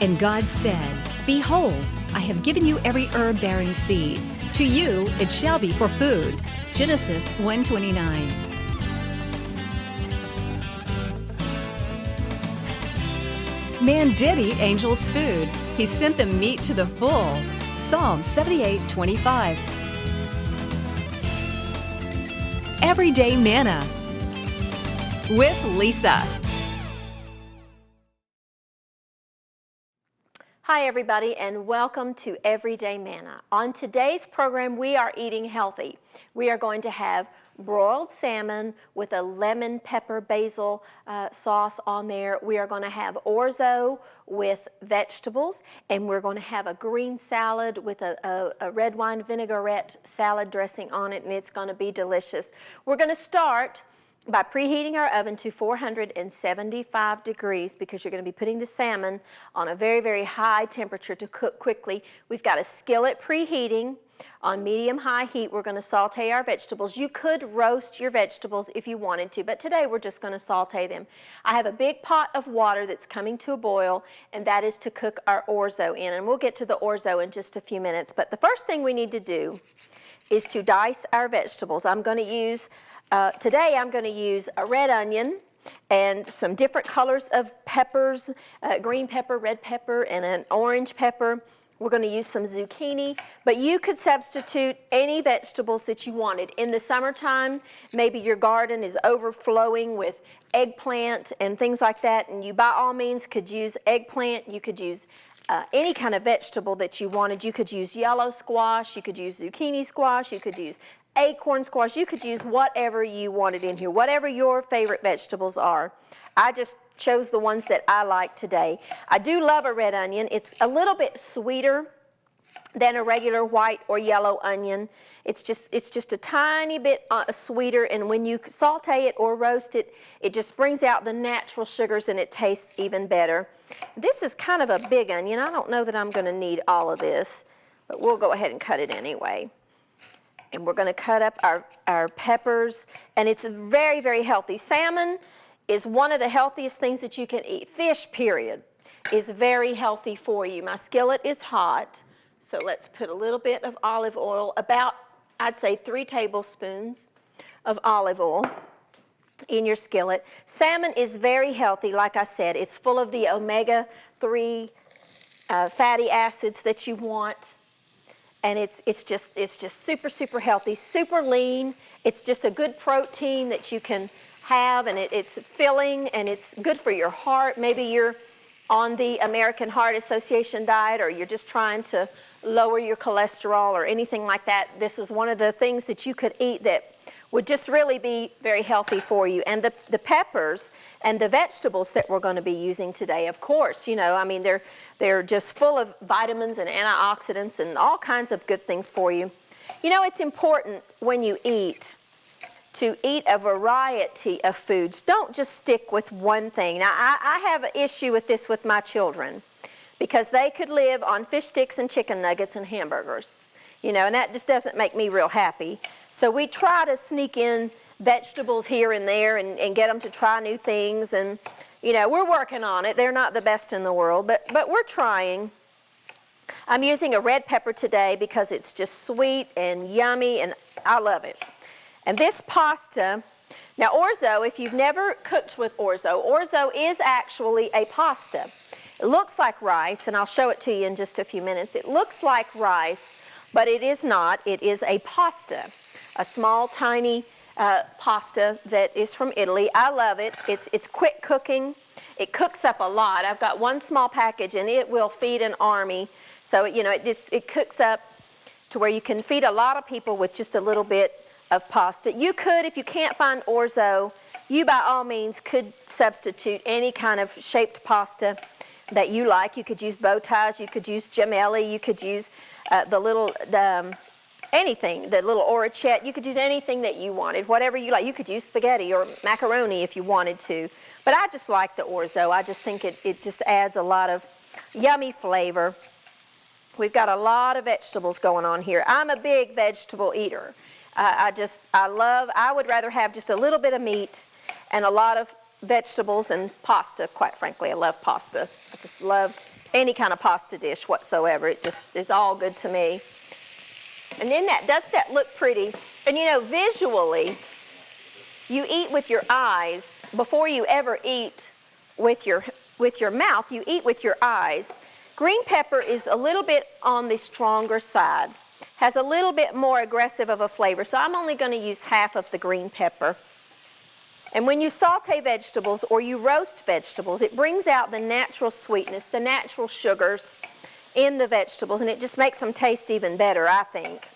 And God said, Behold, I have given you every herb-bearing seed. To you it shall be for food. Genesis 1:29. Man did eat angels' food. He sent them meat to the full. Psalm 78:25. Everyday Manna with Lisa. Hi everybody, and welcome to Everyday Manna. On today's program we are eating healthy. We are going to have broiled salmon with a lemon pepper basil sauce on there. We are going to have orzo with vegetables, and we're going to have a green salad with a red wine vinaigrette salad dressing on it, and it's going to be delicious. We're going to start by preheating our oven to 475 degrees because you're going to be putting the salmon on a very, very high temperature to cook quickly. We've got a skillet preheating on medium-high heat. We're going to saute our vegetables. You could roast your vegetables if you wanted to, but today we're just going to saute them. I have a big pot of water that's coming to a boil, and that is to cook our orzo in, and we'll get to the orzo in just a few minutes. But the first thing we need to do is to dice our vegetables. Today I'm going to use a red onion and some different colors of peppers, green pepper, red pepper, and an orange pepper. We're going to use some zucchini, but you could substitute any vegetables that you wanted. In the summertime, maybe your garden is overflowing with eggplant and things like that, and you by all means could use eggplant. You could use any kind of vegetable that you wanted. You could use yellow squash, you could use zucchini squash, you could use acorn squash, you could use whatever you wanted in here, whatever your favorite vegetables are. I just chose the ones that I like today. I do love a red onion. It's a little bit sweeter than a regular white or yellow onion. It's just a tiny bit sweeter, and when you saute it or roast it, it just brings out the natural sugars and it tastes even better. This is kind of a big onion. I don't know that I'm going to need all of this, but we'll go ahead and cut it anyway. And we're going to cut up our peppers, and it's very, very healthy. Salmon is one of the healthiest things that you can eat. Fish, period, is very healthy for you. My skillet is hot, so let's put a little bit of olive oil, about, I'd say 3 tablespoons of olive oil in your skillet. Salmon is very healthy, like I said. It's full of the omega-3 fatty acids that you want. And it's just super, super healthy, super lean. It's just a good protein that you can have, and it's filling, and it's good for your heart. Maybe you're on the American Heart Association diet, or you're just trying to lower your cholesterol or anything like that. This is one of the things that you could eat that would just really be very healthy for you. And the peppers and the vegetables that we're going to be using today, of course, you know, I mean, they're just full of vitamins and antioxidants and all kinds of good things for you. You know, it's important when you eat to eat a variety of foods. Don't just stick with one thing. Now, I have an issue with this with my children because they could live on fish sticks and chicken nuggets and hamburgers. You know, and that just doesn't make me real happy. So we try to sneak in vegetables here and there and get them to try new things. And, you know, we're working on it. They're not the best in the world, but we're trying. I'm using a red pepper today because it's just sweet and yummy, and I love it. And this pasta, now orzo, if you've never cooked with orzo is actually a pasta. It looks like rice, and I'll show it to you in just a few minutes. It looks like rice, but it is not. It is a pasta, a small, tiny pasta that is from Italy. I love it. It's quick cooking. It cooks up a lot. I've got one small package, and it will feed an army. So, you know, it cooks up to where you can feed a lot of people with just a little bit of pasta. You could, if you can't find orzo, you by all means could substitute any kind of shaped pasta that you like. You could use bow ties, you could use gemelli, you could use anything, the little orecchiette. You could use anything that you wanted, whatever you like. You could use spaghetti or macaroni if you wanted to. But I just like the orzo. I just think it just adds a lot of yummy flavor. We've got a lot of vegetables going on here. I'm a big vegetable eater. I would rather have just a little bit of meat and a lot of vegetables and pasta, quite frankly. I love pasta. I just love any kind of pasta dish whatsoever. It just is all good to me. And then doesn't that look pretty? And you know, visually, you eat with your eyes before you ever eat with your mouth. You eat with your eyes. Green pepper is a little bit on the stronger side, has a little bit more aggressive of a flavor, so I'm only going to use half of the green pepper. And when you saute vegetables or you roast vegetables, it brings out the natural sweetness, the natural sugars in the vegetables, and it just makes them taste even better, I think.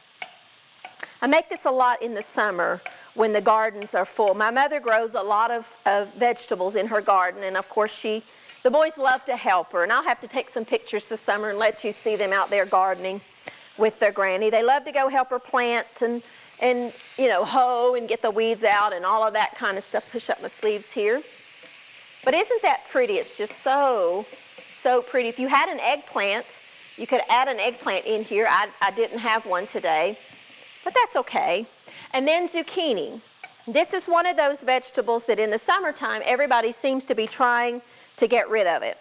I make this a lot in the summer when the gardens are full. My mother grows a lot of vegetables in her garden, and of course the boys love to help her, and I'll have to take some pictures this summer and let you see them out there gardening with their granny. They love to go help her plant and you know, hoe and get the weeds out and all of that kind of stuff. Push up my sleeves here. But isn't that pretty? It's just so pretty. If you had an eggplant, you could add an eggplant in here. I didn't have one today, but that's okay. And then zucchini. This is one of those vegetables that in the summertime, everybody seems to be trying to get rid of it.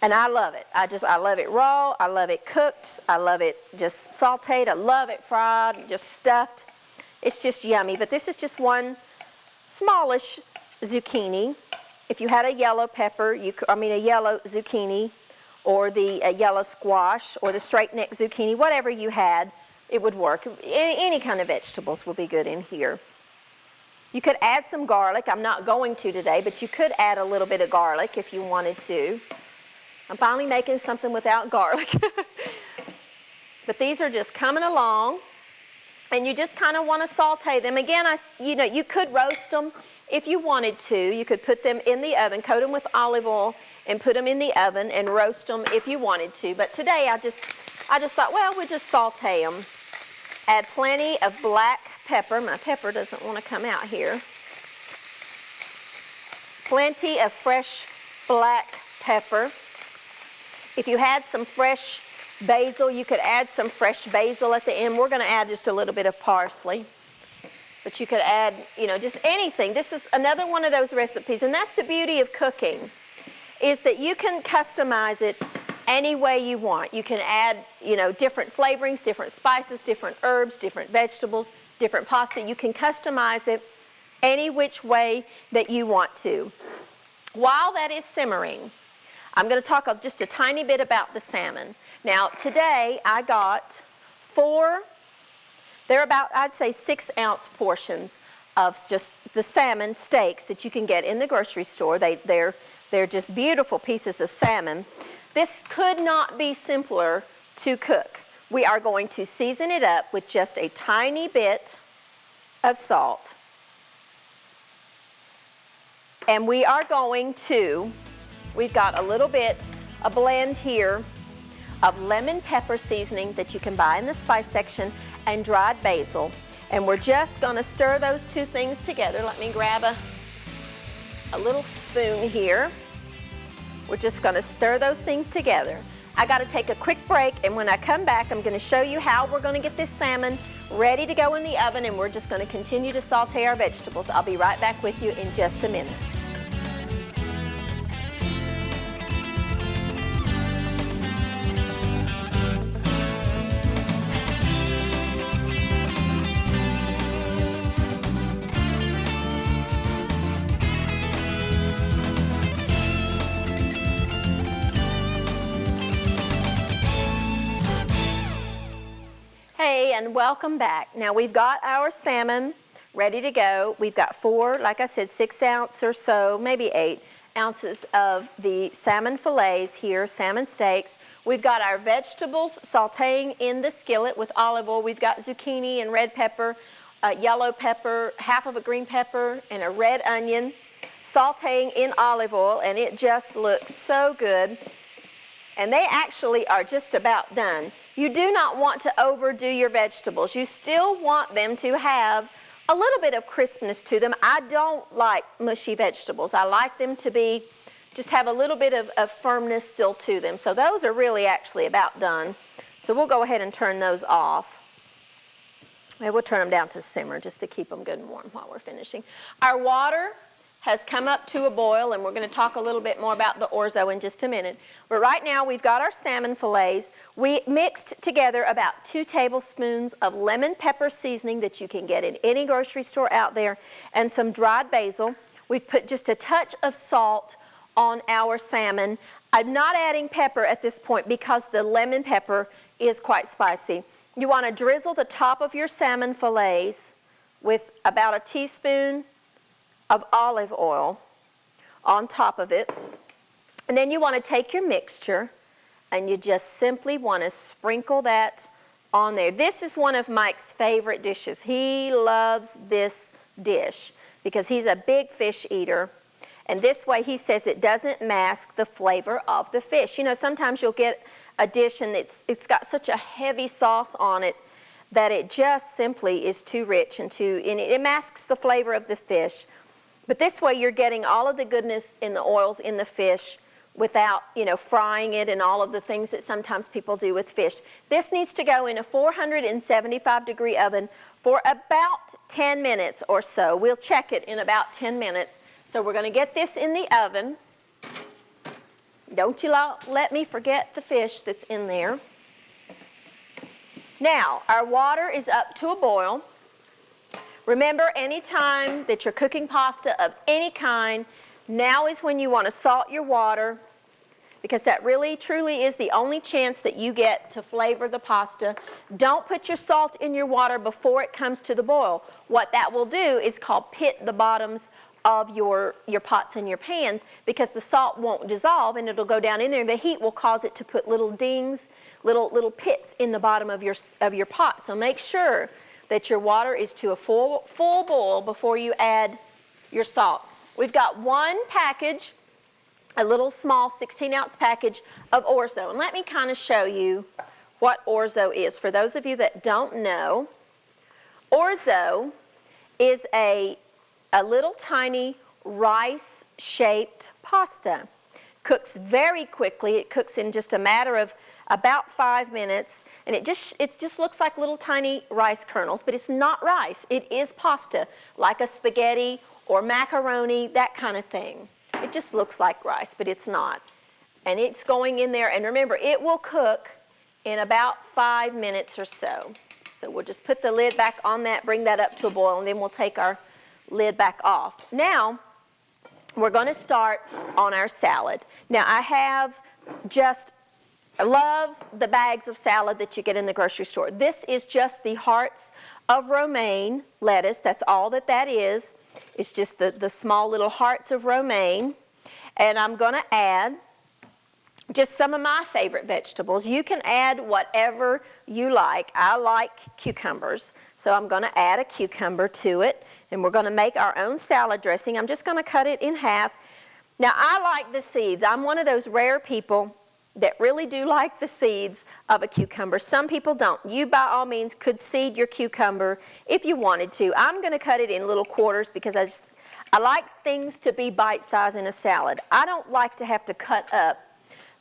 And I love it. I love it raw. I love it cooked. I love it just sauteed. I love it fried, just stuffed. It's just yummy. But this is just one smallish zucchini. If you had a yellow pepper, a yellow zucchini, or the yellow squash, or the straight neck zucchini, whatever you had, it would work. Any kind of vegetables will be good in here. You could add some garlic. I'm not going to today, but you could add a little bit of garlic if you wanted to. I'm finally making something without garlic. But these are just coming along, and you just kind of want to saute them. Again, you could roast them if you wanted to. You could put them in the oven, coat them with olive oil, and put them in the oven and roast them if you wanted to. But today I just thought, well, we'll just saute them. Add plenty of black pepper. My pepper doesn't want to come out here. Plenty of fresh black pepper. If you had some fresh basil, you could add some fresh basil at the end. We're going to add just a little bit of parsley. But you could add, just anything. This is another one of those recipes. And that's the beauty of cooking, is that you can customize it any way you want. You can add, different flavorings, different spices, different herbs, different vegetables, different pasta. You can customize it any which way that you want to. While that is simmering, I'm going to talk just a tiny bit about the salmon. Now, today I got they're about, I'd say, 6-ounce portions of just the salmon steaks that you can get in the grocery store. They're just beautiful pieces of salmon. This could not be simpler to cook. We are going to season it up with just a tiny bit of salt. And we are going to, we've got a blend here of lemon pepper seasoning that you can buy in the spice section and dried basil. And we're just going to stir those two things together. Let me grab a little spoon here. We're just going to stir those things together. I got to take a quick break, and when I come back, I'm going to show you how we're going to get this salmon ready to go in the oven, and we're just going to continue to saute our vegetables. I'll be right back with you in just a minute. Hey, and welcome back. Now we've got our salmon ready to go. We've got 4, like I said, 6-ounce or so, maybe 8 ounces of the salmon fillets here, salmon steaks. We've got our vegetables sauteing in the skillet with olive oil. We've got zucchini and red pepper, yellow pepper, half of a green pepper, and a red onion sauteing in olive oil, and it just looks so good. And they actually are just about done. You do not want to overdo your vegetables. You still want them to have a little bit of crispness to them. I don't like mushy vegetables. I like them to just have a little bit of firmness still to them. So those are really actually about done. So we'll go ahead and turn those off. Maybe we'll turn them down to simmer just to keep them good and warm while we're finishing. Our water has come up to a boil, and we're going to talk a little bit more about the orzo in just a minute. But right now we've got our salmon fillets. We mixed together about 2 tablespoons of lemon pepper seasoning that you can get in any grocery store out there, and some dried basil. We've put just a touch of salt on our salmon. I'm not adding pepper at this point because the lemon pepper is quite spicy. You want to drizzle the top of your salmon fillets with about a teaspoon of olive oil on top of it. And then you want to take your mixture and you just simply want to sprinkle that on there. This is one of Mike's favorite dishes. He loves this dish because he's a big fish eater. And this way he says it doesn't mask the flavor of the fish. You know, sometimes you'll get a dish and it's got such a heavy sauce on it that it just simply is too rich and it masks the flavor of the fish. But this way you're getting all of the goodness in the oils in the fish without, you know, frying it and all of the things that sometimes people do with fish. This needs to go in a 475-degree oven for about 10 minutes or so. We'll check it in about 10 minutes. So we're going to get this in the oven. Don't you let me forget the fish that's in there. Now, our water is up to a boil. Remember, anytime that you're cooking pasta of any kind, now is when you want to salt your water, because that really, truly is the only chance that you get to flavor the pasta. Don't put your salt in your water before it comes to the boil. What that will do is called pit the bottoms of your pots and your pans, because the salt won't dissolve and it'll go down in there. The heat will cause it to put little dings, little pits in the bottom of your pot. So make sure that your water is to a full boil before you add your salt. We've got one package, a little small 16-ounce package of orzo. And let me kind of show you what orzo is. For those of you that don't know, orzo is a little tiny rice-shaped pasta. Cooks very quickly. It cooks in just a matter of about 5 minutes, and it just looks like little tiny rice kernels, but it's not rice. It is pasta, like a spaghetti or macaroni, that kind of thing. It just looks like rice, but it's not. And it's going in there, and remember, it will cook in about 5 minutes or so. So we'll just put the lid back on that, bring that up to a boil, and then we'll take our lid back off. Now, we're going to start on our salad. Now, I love the bags of salad that you get in the grocery store. This is just the hearts of romaine lettuce. That's all that is. It's just the small little hearts of romaine. And I'm going to add just some of my favorite vegetables. You can add whatever you like. I like cucumbers, so I'm going to add a cucumber to it. And we're going to make our own salad dressing. I'm just going to cut it in half. Now, I like the seeds. I'm one of those rare people that really do like the seeds of a cucumber. Some people don't. You, by all means, could seed your cucumber if you wanted to. I'm going to cut it in little quarters because I like things to be bite-sized in a salad. I don't like to have to cut up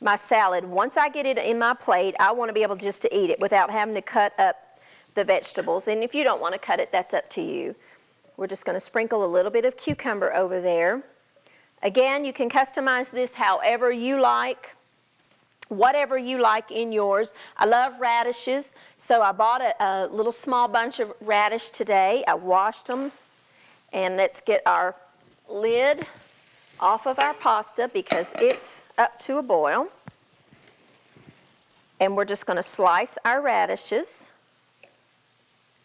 my salad. Once I get it in my plate, I want to be able just to eat it without having to cut up the vegetables. And if you don't want to cut it, that's up to you. We're just going to sprinkle a little bit of cucumber over there. Again, you can customize this however you like, whatever you like in yours. I love radishes, so I bought a little small bunch of radish today. I washed them, and let's get our lid off of our pasta because it's up to a boil. And we're just going to slice our radishes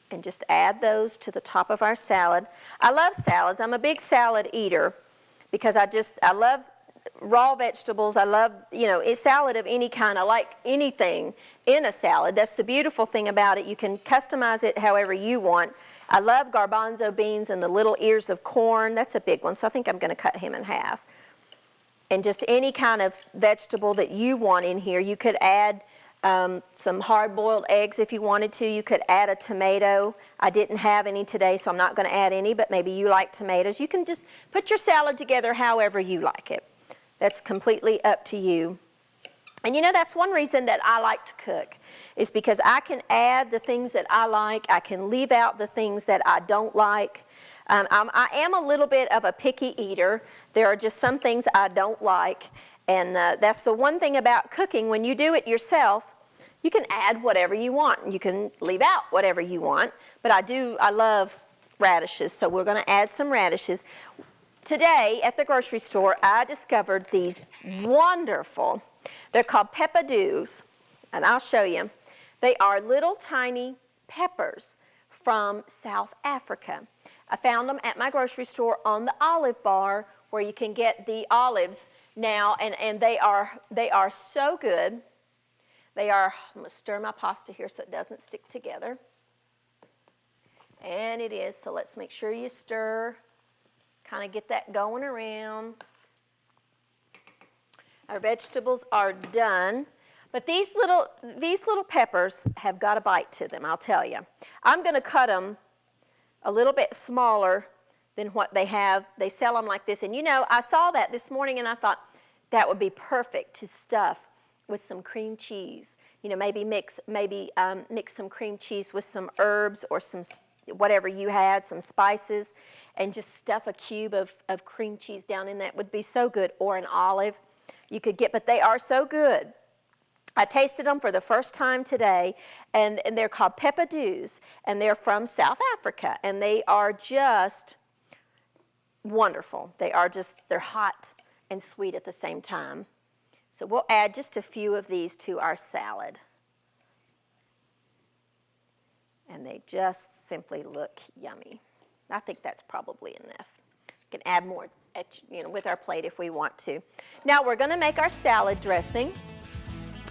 and just add those to the top of our salad. I love salads. I'm a big salad eater because I love raw vegetables. I love, a salad of any kind. I like anything in a salad. That's the beautiful thing about it. You can customize it however you want. I love garbanzo beans and the little ears of corn. That's a big one, so I think I'm going to cut him in half. And just any kind of vegetable that you want in here. You could add some hard-boiled eggs if you wanted to. You could add a tomato. I didn't have any today, so I'm not going to add any, but maybe you like tomatoes. You can just put your salad together however you like it. That's completely up to you. And that's one reason that I like to cook is because I can add the things that I like. I can leave out the things that I don't like. I am a little bit of a picky eater. There are just some things I don't like, and that's the one thing about cooking. When you do it yourself, you can add whatever you want. You can leave out whatever you want, but I love radishes, so we're going to add some radishes. Today at the grocery store, I discovered these wonderful, they're called peppadews, and I'll show you. They are little tiny peppers from South Africa. I found them at my grocery store on the olive bar where you can get the olives now, and they are so good. I'm going to stir my pasta here so it doesn't stick together. And it is, so let's make sure you stir, kind of get that going around. Our vegetables are done. But these little peppers have got a bite to them, I'll tell you. I'm going to cut them a little bit smaller than what they have. They sell them like this. And you know, I saw that this morning and I thought that would be perfect to stuff with some cream cheese. You know, maybe mix some cream cheese with some herbs or some whatever you had, some spices, and just stuff a cube of cream cheese down in that. Would be so good. Or an olive you could get, but they are so good. I tasted them for the first time today, and they're called peppadews, and they're from South Africa, and they are just wonderful. They're hot and sweet at the same time. So we'll add just a few of these to our salad. And they just simply look yummy. I think that's probably enough. We can add more with our plate if we want to. Now we're going to make our salad dressing.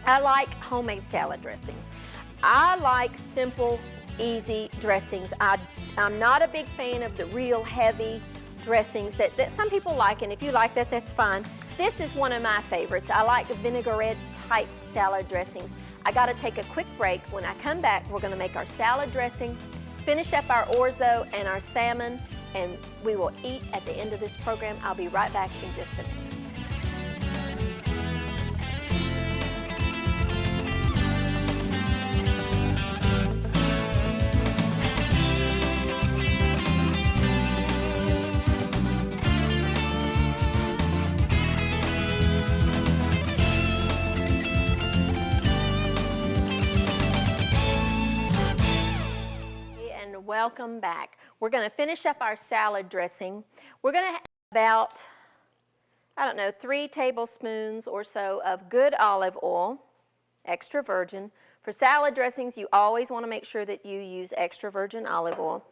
I like homemade salad dressings. I like simple, easy dressings. I'm not a big fan of the real heavy dressings that some people like, and if you like that, that's fine. This is one of my favorites. I like vinaigrette type salad dressings. I got to take a quick break. When I come back, we're going to make our salad dressing, finish up our orzo and our salmon, and we will eat at the end of this program. I'll be right back in just a minute. Welcome back. We're going to finish up our salad dressing. We're going to have about, 3 tablespoons or so of good olive oil, extra virgin. For salad dressings, you always want to make sure that you use extra virgin olive oil.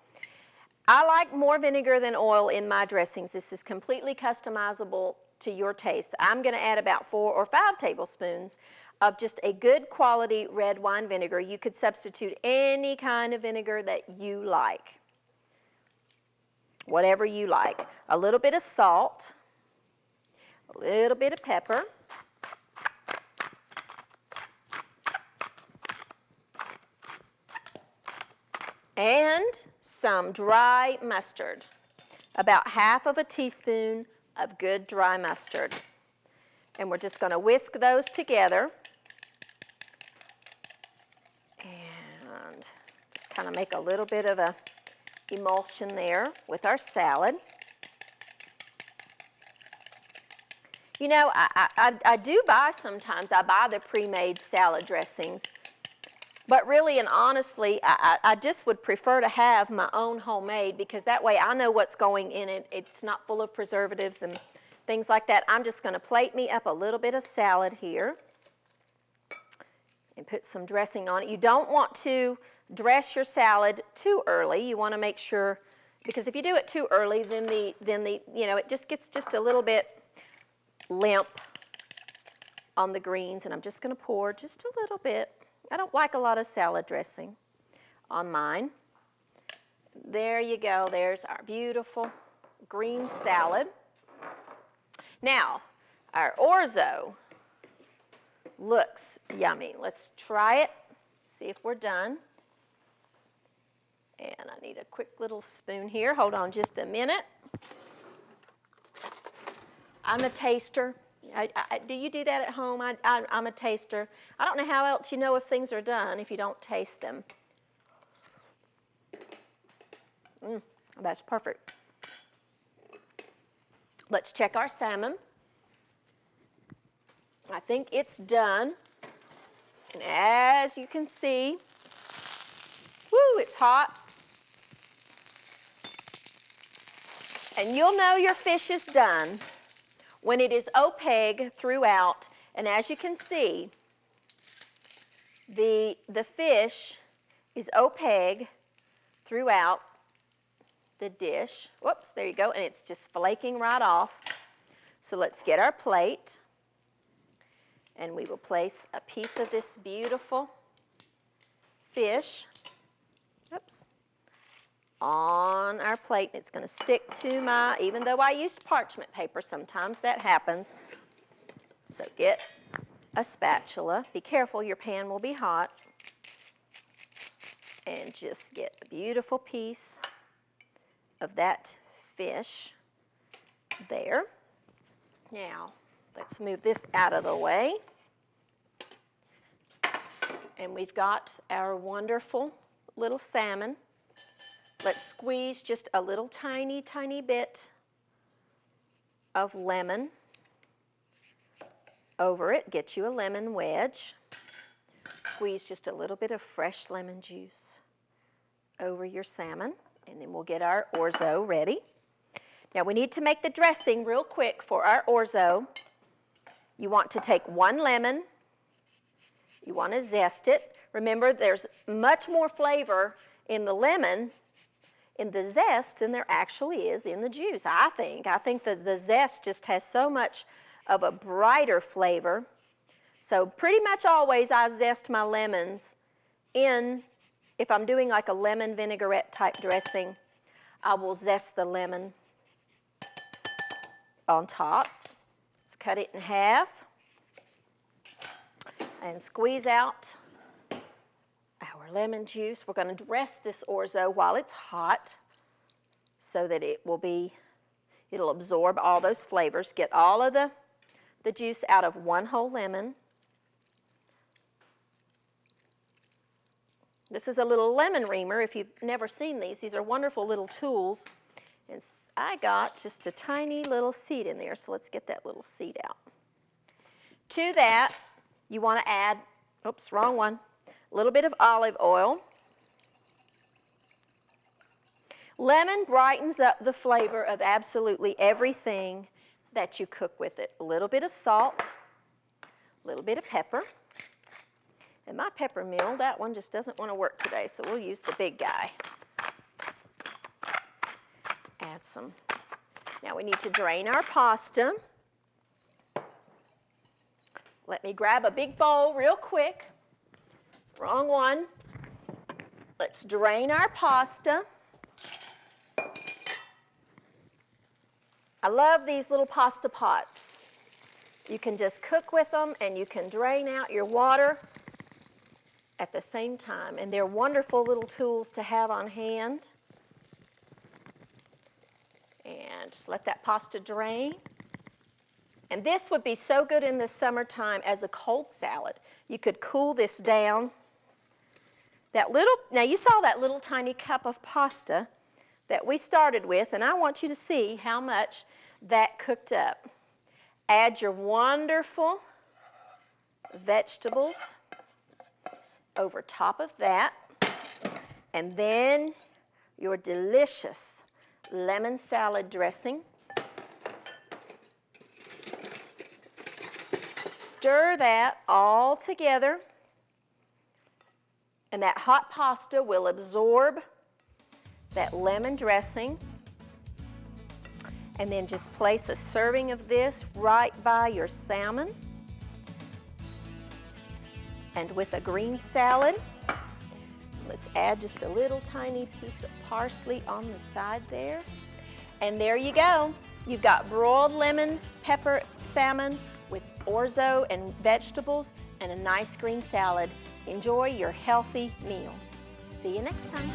I like more vinegar than oil in my dressings. This is completely customizable to your taste. I'm going to add about 4 or 5 tablespoons of just a good quality red wine vinegar. You could substitute any kind of vinegar that you like, whatever you like. A little bit of salt, a little bit of pepper, and some dry mustard, about half of a teaspoon of good dry mustard. And we're just going to whisk those together and just kind of make a little bit of a emulsion there with our salad. You know, I do buy sometimes, I buy the pre-made salad dressings, but really and honestly, I just would prefer to have my own homemade, because that way I know what's going in it. It's not full of preservatives and things like that. I'm just going to plate me up a little bit of salad here and put some dressing on it. You don't want to dress your salad too early. You want to make sure, because if you do it too early, then it just gets just a little bit limp on the greens. And I'm just going to pour just a little bit. I don't like a lot of salad dressing on mine. There you go. There's our beautiful green salad. Now, our orzo looks yummy. Let's try it, see if we're done. And I need a quick little spoon here. Hold on just a minute. I'm a taster. Do you do that at home? I'm a taster. I don't know how else you know if things are done if you don't taste them. That's perfect. Let's check our salmon. I think it's done. And as you can see, woo, it's hot. And you'll know your fish is done when it is opaque throughout. And as you can see, the fish is opaque throughout the dish. Whoops, there you go. And it's just flaking right off. So let's get our plate. And we will place a piece of this beautiful fish, oops, on our plate. It's going to stick to my, even though I used parchment paper, sometimes that happens. So get a spatula. Be careful, your pan will be hot. And just get a beautiful piece of that fish there. Now, let's move this out of the way. And we've got our wonderful little salmon. Let's squeeze just a little tiny, tiny bit of lemon over it. Get you a lemon wedge. Squeeze just a little bit of fresh lemon juice over your salmon. And then we'll get our orzo ready. Now we need to make the dressing real quick for our orzo. You want to take 1 lemon. You want to zest it. Remember, there's much more flavor in the lemon, in the zest, than there actually is in the juice, I think. I think that the zest just has so much of a brighter flavor. So pretty much always I zest my lemons in, if I'm doing like a lemon vinaigrette type dressing, I will zest the lemon on top. Let's cut it in half and squeeze out our lemon juice. We're going to dress this orzo while it's hot so that it'll absorb all those flavors. Get all of the juice out of 1 whole lemon. This is a little lemon reamer. If you've never seen these are wonderful little tools. And I got just a tiny little seed in there, so let's get that little seed out. To that, you want to add, oops, wrong one, a little bit of olive oil. Lemon brightens up the flavor of absolutely everything that you cook with it. A little bit of salt, a little bit of pepper. And my pepper mill, that one just doesn't want to work today, so we'll use the big guy. Add some. Now we need to drain our pasta. Let me grab a big bowl real quick. Wrong one. Let's drain our pasta. I love these little pasta pots. You can just cook with them and you can drain out your water at the same time. And they're wonderful little tools to have on hand. And just let that pasta drain. And this would be so good in the summertime as a cold salad. You could cool this down. Now you saw that little tiny cup of pasta that we started with, and I want you to see how much that cooked up. Add your wonderful vegetables over top of that, and then your delicious lemon salad dressing. Stir that all together, and that hot pasta will absorb that lemon dressing. And then just place a serving of this right by your salmon. And with a green salad, let's add just a little tiny piece of parsley on the side there. And there you go. You've got broiled lemon pepper salmon with orzo and vegetables and a nice green salad. Enjoy your healthy meal. See you next time.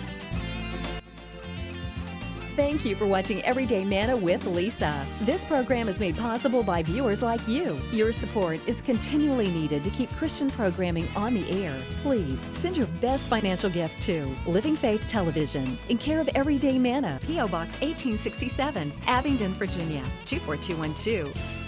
Thank you for watching Everyday Manna with Lisa. This program is made possible by viewers like you. Your support is continually needed to keep Christian programming on the air. Please send your best financial gift to Living Faith Television in care of Everyday Manna, P.O. Box 1867, Abingdon, Virginia 24212.